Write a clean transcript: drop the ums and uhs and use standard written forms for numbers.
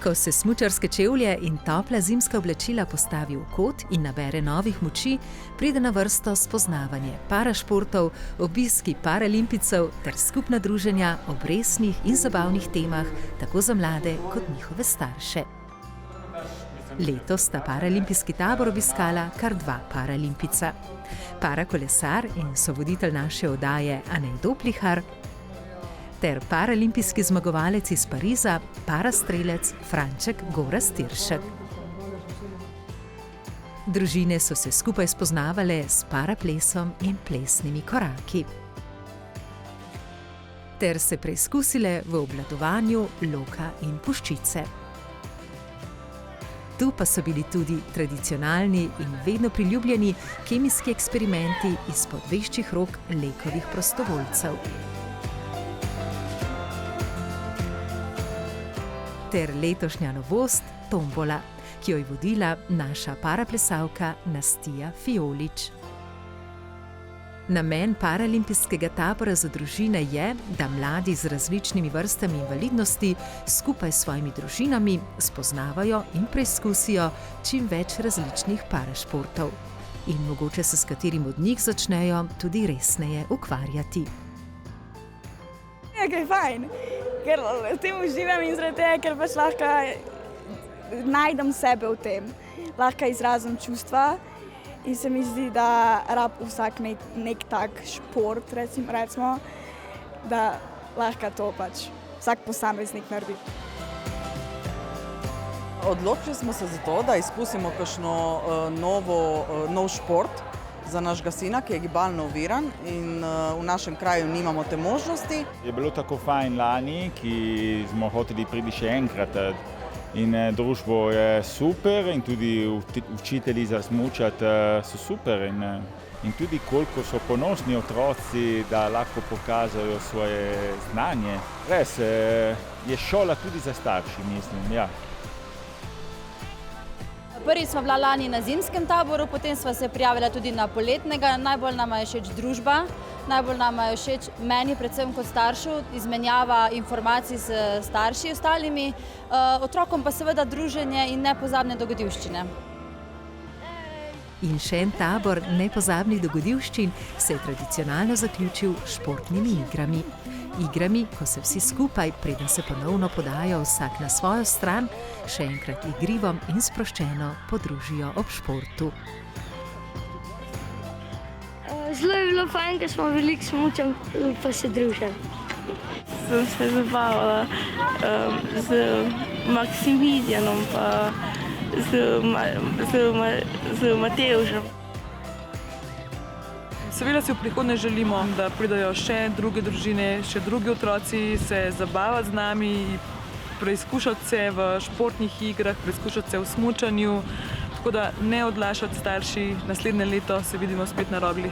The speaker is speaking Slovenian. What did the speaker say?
Ko se smučarske čevlje in topla zimska oblačila postavi v kot in nabere novih moči, pride na vrsto spoznavanje parašportov, obiski paralimpicev ter skupna druženja ob resnih in zabavnih temah, tako za mlade kot njihove starše. Letos sta paralimpijski tabor obiskala kar 2 paralimpica. Parakolesar in sovoditelj naše oddaje Anej Doplihar ter paralimpijski zmagovalec iz Pariza, parastrelec Franček Gorazd Tiršek. Družine so se skupaj spoznavale s paraplesom in plesnimi koraki ter se preizkusile v obvladovanju loka in puščice. Tu pa so bili tudi tradicionalni in vedno priljubljeni kemijski eksperimenti izpod veščih rok Lekovih prostovoljcev. Ter letošnja novost tombola, ki jo je vodila naša paraplesalka Nastija Fiolič. Namen paralimpijskega tabora za družine je, da mladi z različnimi vrstami invalidnosti skupaj s svojimi družinami spoznavajo in preizkusijo čim več različnih parašportov in mogoče se s katerim od njih začnejo tudi resneje ukvarjati. Je fajn, ker v tem uživam in zaradi tega, ker pač lahko najdem sebe v tem. Lahko izrazim čustva in se mi zdi, da rab vsak nek tak šport, recimo, da lahko to pač vsak posameznik naredi. Odločili smo se za to, da izkusimo kakšno nov šport za našega sina, ki je gibalno oviran in v našem kraju nimamo te možnosti. Je bilo tako fajn lani, ki smo hoteli priti še enkrat in družbo je super in tudi učitelji za smučati so super in tudi koliko so ponosni otroci, da lahko pokažejo svoje znanje. Res je šola tudi za starši, mislim, ja. Prvič smo bila lani na zimskem taboru, potem sva se prijavila tudi na poletnega. Najbolj nama je všeč družba, najbolj nama je všeč meni, predvsem kot staršu, izmenjava informacij s starši ostalimi, otrokom pa seveda druženje in nepozabne dogodivščine. In še en tabor nepozabnih dogodivščin se je tradicionalno zaključil s športnimi igrami. Igrami, ko se vsi skupaj, preden se ponovno podajo vsak na svojo stran, še enkrat igrivo in sproščeno podružijo ob športu. Zelo je bilo fajn, ker smo veliko smučali pa se družili. Sem se zabavala z Maksimilijanom pa z Matevžem. Seveda si v prihodnje želimo, da pridajo še druge družine, še drugi otroci se zabavati z nami, preizkušati se v športnih igrah, preizkušati se v smučanju, tako da ne odlašati starši, naslednje leto se vidimo spet na Rogli.